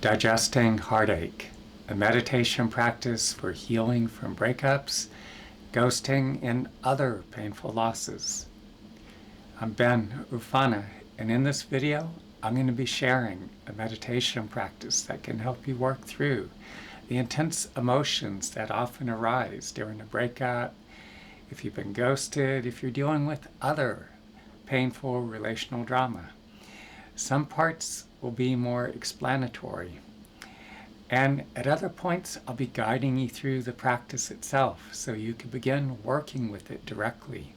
Digesting Heartache, a meditation practice for healing from breakups, ghosting, and other painful losses. I'm Ben Ufana, and in this video, I'm going to be sharing a meditation practice that can help you work through the intense emotions that often arise during a breakup, if you've been ghosted, if you're dealing with other painful relational drama. Some parts will be more explanatory, and at other points I'll be guiding you through the practice itself so you can begin working with it directly.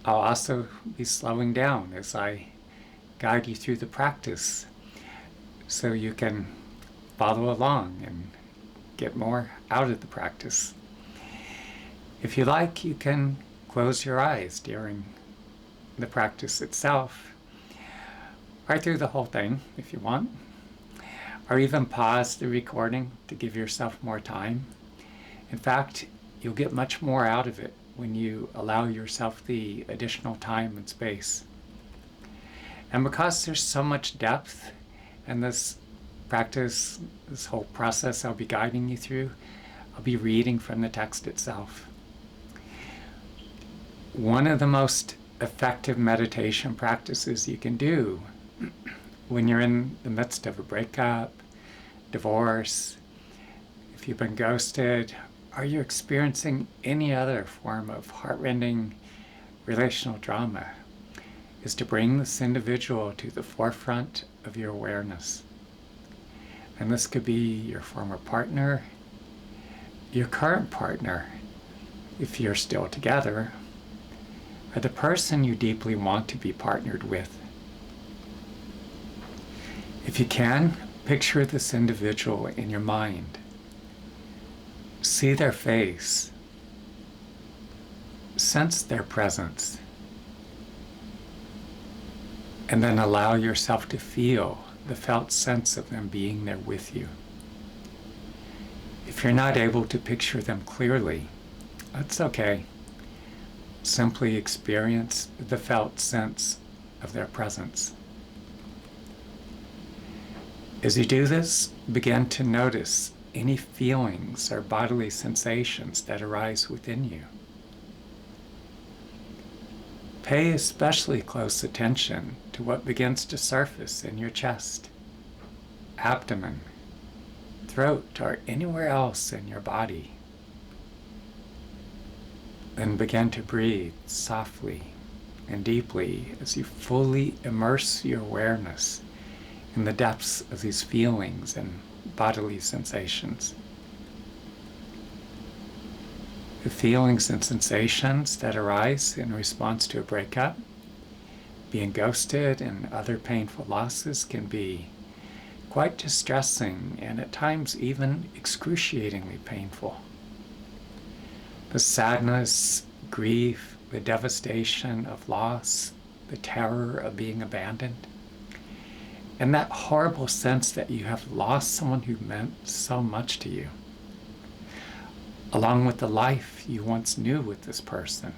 I'll also be slowing down as I guide you through the practice so you can follow along and get more out of the practice. If you like, you can close your eyes during the practice itself, right through the whole thing if you want, or even pause the recording to give yourself more time. In fact, you'll get much more out of it when you allow yourself the additional time and space. And because there's so much depth in this practice, this whole process I'll be guiding you through, I'll be reading from the text itself. One of the most effective meditation practices you can do when you're in the midst of a breakup, divorce, if you've been ghosted, or you're experiencing any other form of heartrending relational drama, is to bring this individual to the forefront of your awareness. And this could be your former partner, your current partner, if you're still together, or the person you deeply want to be partnered with. If you can, picture this individual in your mind. See their face. Sense their presence. And then allow yourself to feel the felt sense of them being there with you. If you're not able to picture them clearly, that's okay. Simply experience the felt sense of their presence. As you do this, begin to notice any feelings or bodily sensations that arise within you. Pay especially close attention to what begins to surface in your chest, abdomen, throat, or anywhere else in your body. Then begin to breathe softly and deeply as you fully immerse your awareness in the depths of these feelings and bodily sensations. The feelings and sensations that arise in response to a breakup, being ghosted, and other painful losses can be quite distressing and at times even excruciatingly painful. The sadness, grief, the devastation of loss, the terror of being abandoned, and that horrible sense that you have lost someone who meant so much to you, along with the life you once knew with this person,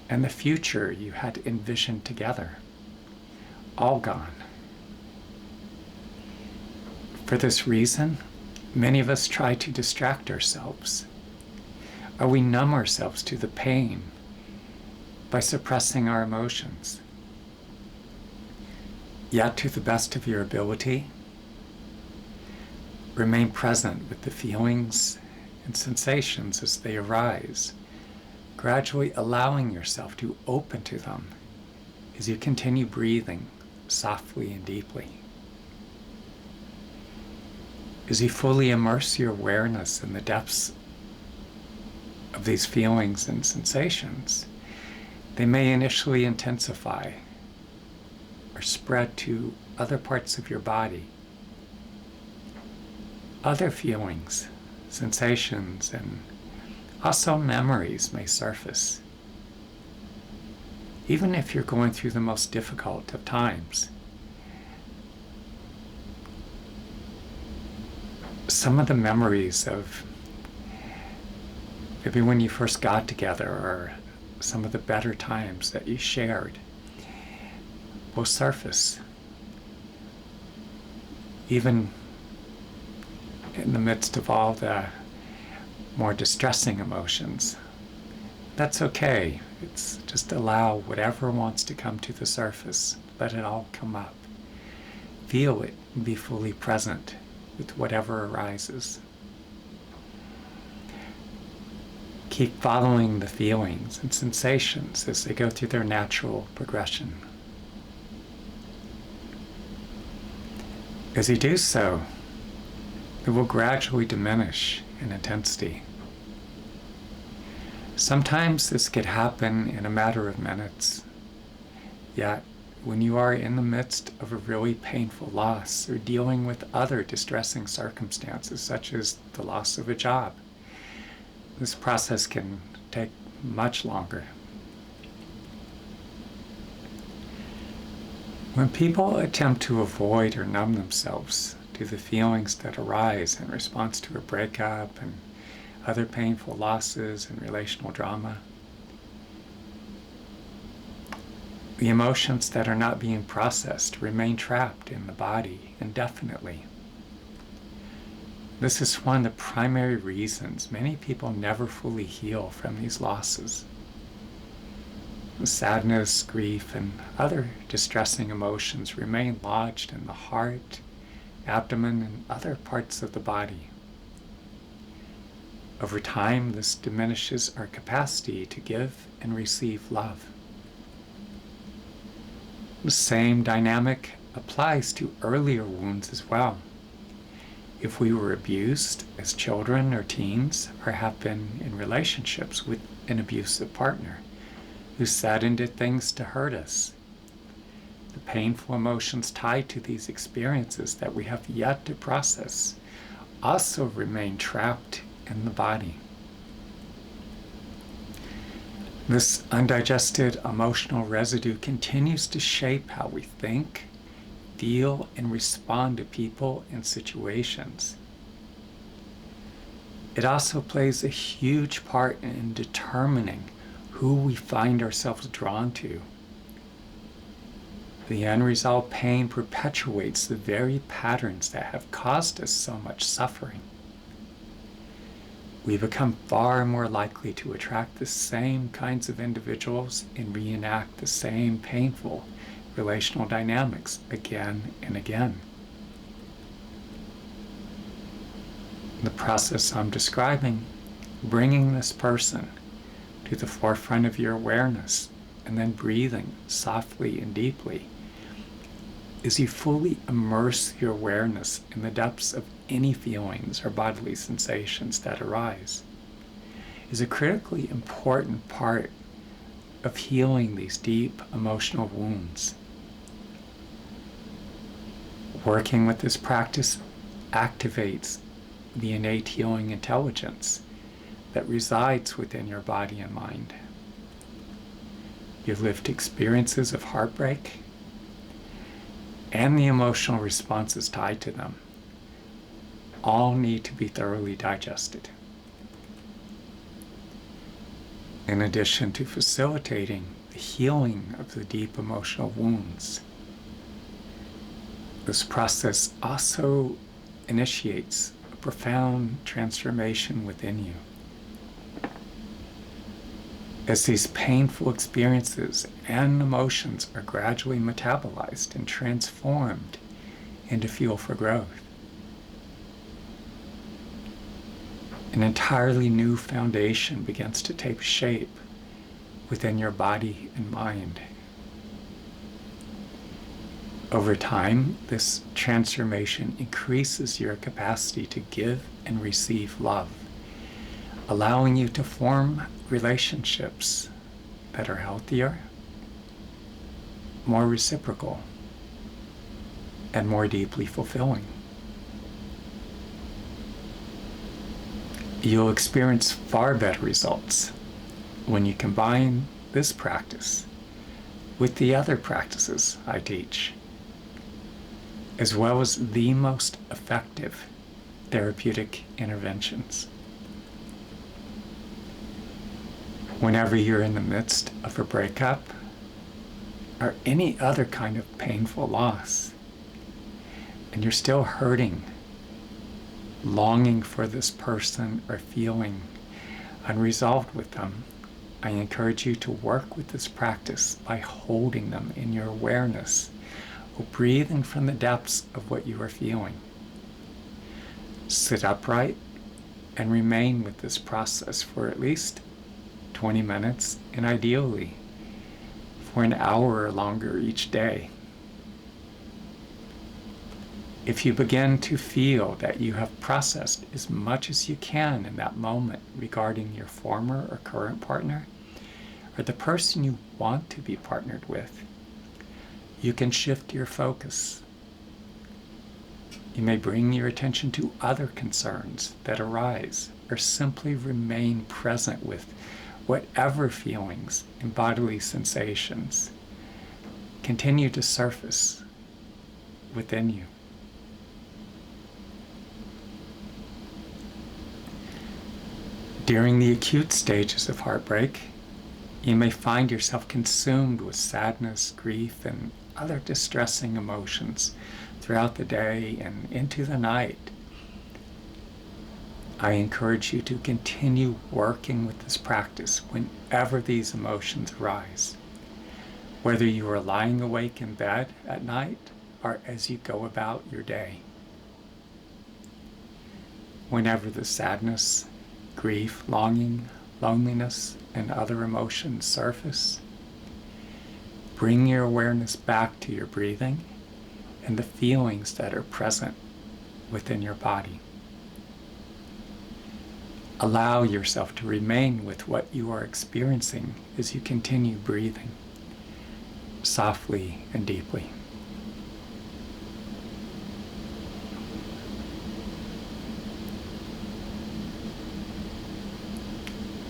and the future you had envisioned together, all gone. For this reason, many of us try to distract ourselves, or we numb ourselves to the pain by suppressing our emotions. Yet, to the best of your ability, remain present with the feelings and sensations as they arise, gradually allowing yourself to open to them as you continue breathing softly and deeply. As you fully immerse your awareness in the depths of these feelings and sensations, they may initially intensify or spread to other parts of your body. Other feelings, sensations, and also memories may surface. Even if you're going through the most difficult of times, some of the memories of maybe when you first got together, or some of the better times that you shared, will surface. even in the midst of all the more distressing emotions. That's okay. It's just allow whatever wants to come to the surface. Let it all come up. Feel it and be fully present with whatever arises. Keep following the feelings and sensations as they go through their natural progression. As you do so, it will gradually diminish in intensity. Sometimes this could happen in a matter of minutes, yet when you are in the midst of a really painful loss or dealing with other distressing circumstances such as the loss of a job, this process can take much longer. When people attempt to avoid or numb themselves to the feelings that arise in response to a breakup and other painful losses and relational drama, the emotions that are not being processed remain trapped in the body indefinitely. This is one of the primary reasons many people never fully heal from these losses. Sadness, grief, and other distressing emotions remain lodged in the heart, abdomen, and other parts of the body. Over time, this diminishes our capacity to give and receive love. The same dynamic applies to earlier wounds as well. If we were abused as children or teens, or have been in relationships with an abusive partner who said and did things to hurt us, the painful emotions tied to these experiences that we have yet to process also remain trapped in the body. This undigested emotional residue continues to shape how we think, feel, and respond to people and situations. It also plays a huge part in determining who we find ourselves drawn to. The unresolved pain perpetuates the very patterns that have caused us so much suffering. We become far more likely to attract the same kinds of individuals and reenact the same painful relational dynamics again and again. The process I'm describing, bringing this person to the forefront of your awareness and then breathing softly and deeply, as you fully immerse your awareness in the depths of any feelings or bodily sensations that arise, is a critically important part of healing these deep emotional wounds. Working with this practice activates the innate healing intelligence that resides within your body and mind. Your lived experiences of heartbreak and the emotional responses tied to them all need to be thoroughly digested. In addition to facilitating the healing of the deep emotional wounds, this process also initiates a profound transformation within you. As these painful experiences and emotions are gradually metabolized and transformed into fuel for growth, an entirely new foundation begins to take shape within your body and mind. Over time, this transformation increases your capacity to give and receive love, allowing you to form relationships that are healthier, more reciprocal, and more deeply fulfilling. You'll experience far better results when you combine this practice with the other practices I teach, as well as the most effective therapeutic interventions. Whenever you're in the midst of a breakup or any other kind of painful loss, and you're still hurting, longing for this person, or feeling unresolved with them, I encourage you to work with this practice by holding them in your awareness or breathing from the depths of what you are feeling. Sit upright and remain with this process for at least 20 minutes, and ideally for an hour or longer each day. If you begin to feel that you have processed as much as you can in that moment regarding your former or current partner, or the person you want to be partnered with, you can shift your focus. You may bring your attention to other concerns that arise, or simply remain present with whatever feelings and bodily sensations continue to surface within you. During the acute stages of heartbreak, you may find yourself consumed with sadness, grief, and other distressing emotions throughout the day and into the night. I encourage you to continue working with this practice whenever these emotions arise, whether you are lying awake in bed at night or as you go about your day. Whenever the sadness, grief, longing, loneliness, and other emotions surface, bring your awareness back to your breathing and the feelings that are present within your body. Allow yourself to remain with what you are experiencing as you continue breathing softly and deeply.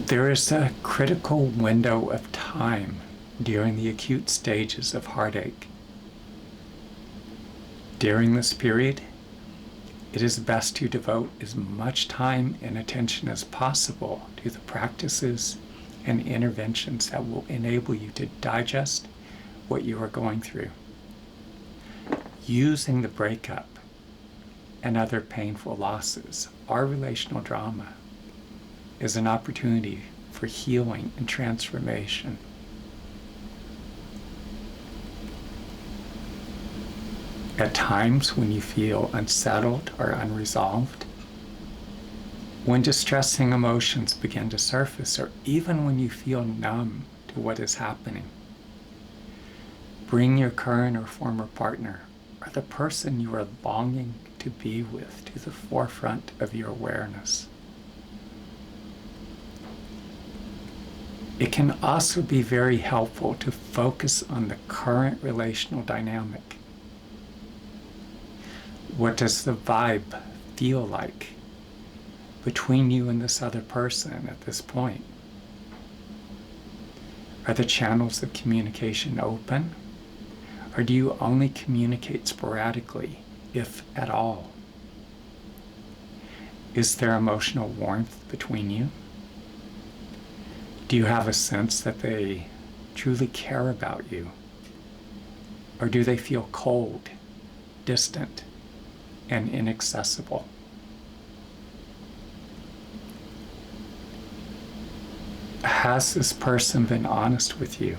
There is a critical window of time during the acute stages of heartache. During this period, it is best to devote as much time and attention as possible to the practices and interventions that will enable you to digest what you are going through. Using the breakup and other painful losses or relational drama is an opportunity for healing and transformation. At times when you feel unsettled or unresolved, when distressing emotions begin to surface, or even when you feel numb to what is happening, bring your current or former partner or the person you are longing to be with to the forefront of your awareness. It can also be very helpful to focus on the current relational dynamic. What does the vibe feel like between you and this other person at this point? Are the channels of communication open? Or do you only communicate sporadically, if at all? Is there emotional warmth between you? Do you have a sense that they truly care about you? Or do they feel cold, distant, and inaccessible? Has this person been honest with you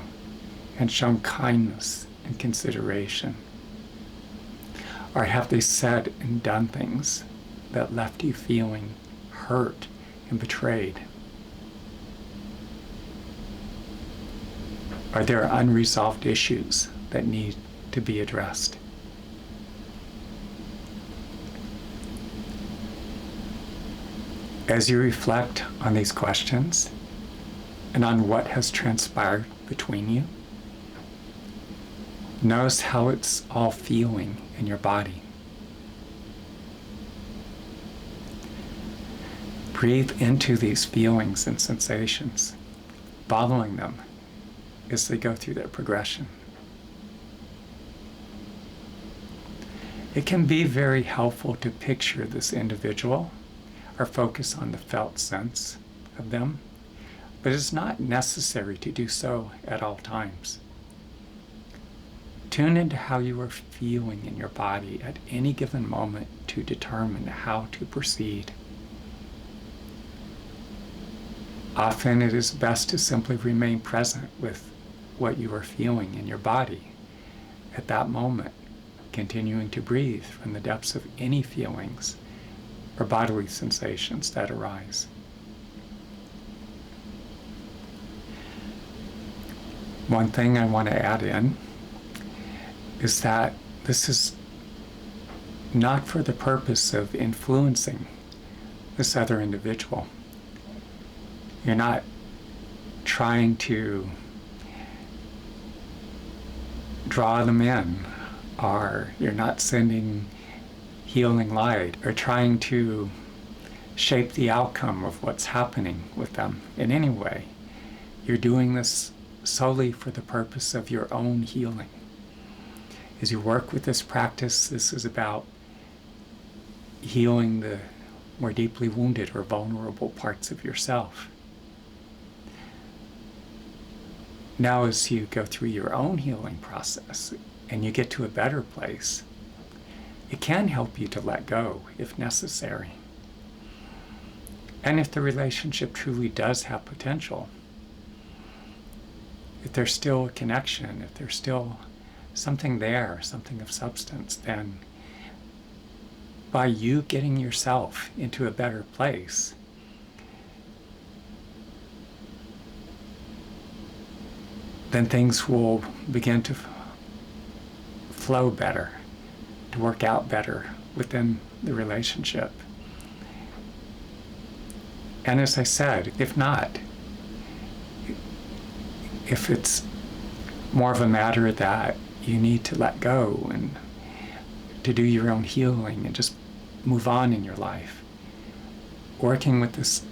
and shown kindness and consideration? Or have they said and done things that left you feeling hurt and betrayed? Are there unresolved issues that need to be addressed? As you reflect on these questions and on what has transpired between you, notice how it's all feeling in your body. Breathe into these feelings and sensations, following them as they go through their progression. It can be very helpful to picture this individual or focus on the felt sense of them, but it's not necessary to do so at all times. Tune into how you are feeling in your body at any given moment to determine how to proceed. Often it is best to simply remain present with what you are feeling in your body at that moment, continuing to breathe from the depths of any feelings or bodily sensations that arise. One thing I want to add in is that this is not for the purpose of influencing this other individual. You're not trying to draw them in, or you're not sending healing light, or trying to shape the outcome of what's happening with them in any way. You're doing this solely for the purpose of your own healing. As you work with this practice, this is about healing the more deeply wounded or vulnerable parts of yourself. Now, as you go through your own healing process and you get to a better place, it can help you to let go if necessary. And if the relationship truly does have potential, if there's still a connection, if there's still something there, something of substance, then by you getting yourself into a better place, then things will begin to flow better, to work out better within the relationship. And as I said, if not, if it's more of a matter that you need to let go and to do your own healing and just move on in your life, working with this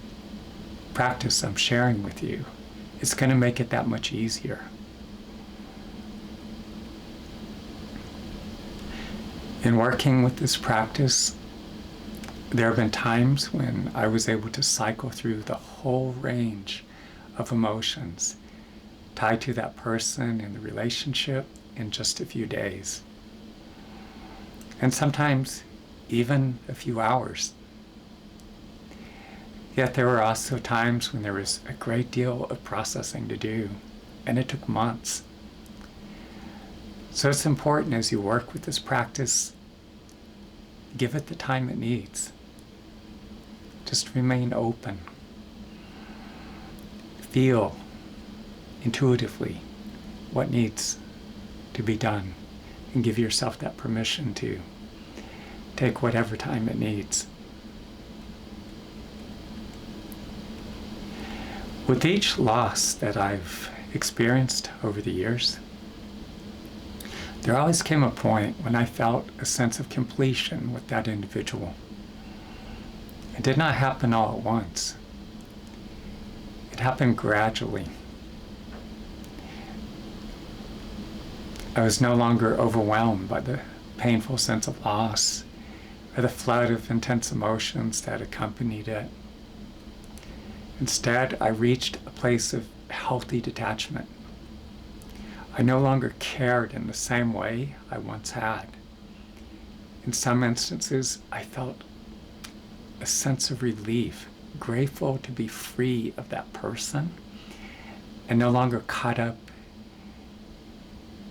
practice I'm sharing with you, it's going to make it that much easier. In working with this practice, there have been times when I was able to cycle through the whole range of emotions tied to that person and the relationship in just a few days. And sometimes even a few hours. Yet there were also times when there was a great deal of processing to do, and it took months. So it's important as you work with this practice, give it the time it needs. Just remain open. Feel intuitively what needs to be done, and give yourself that permission to take whatever time it needs. With each loss that I've experienced over the years, there always came a point when I felt a sense of completion with that individual. It did not happen all at once. It happened gradually. I was no longer overwhelmed by the painful sense of loss or the flood of intense emotions that accompanied it. Instead, I reached a place of healthy detachment. I no longer cared in the same way I once had. In some instances, I felt a sense of relief, grateful to be free of that person and no longer caught up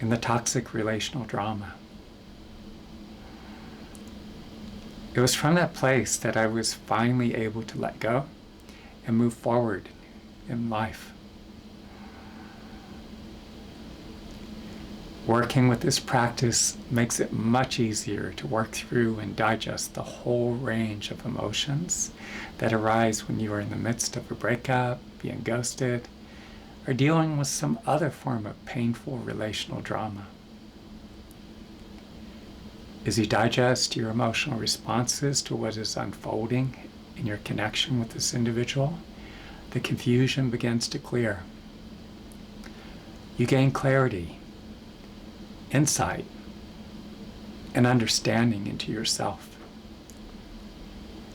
in the toxic relational drama. It was from that place that I was finally able to let go and move forward in life. Working with this practice makes it much easier to work through and digest the whole range of emotions that arise when you are in the midst of a breakup, being ghosted, or dealing with some other form of painful relational drama. As you digest your emotional responses to what is unfolding in your connection with this individual, the confusion begins to clear. You gain clarity, insight, and understanding into yourself,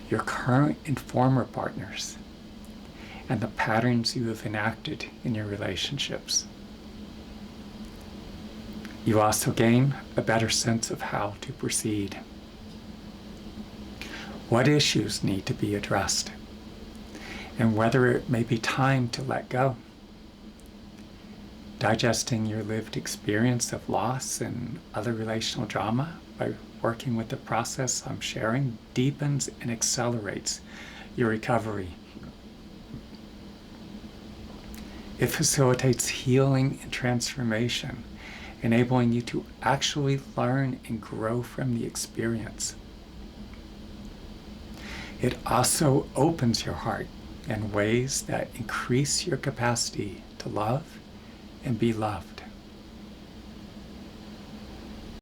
your current and former partners, and the patterns you have enacted in your relationships. You also gain a better sense of how to proceed. What issues need to be addressed, and whether it may be time to let go. Digesting your lived experience of loss and other relational drama by working with the process I'm sharing deepens and accelerates your recovery. It facilitates healing and transformation, enabling you to actually learn and grow from the experience. It also opens your heart in ways that increase your capacity to love and be loved.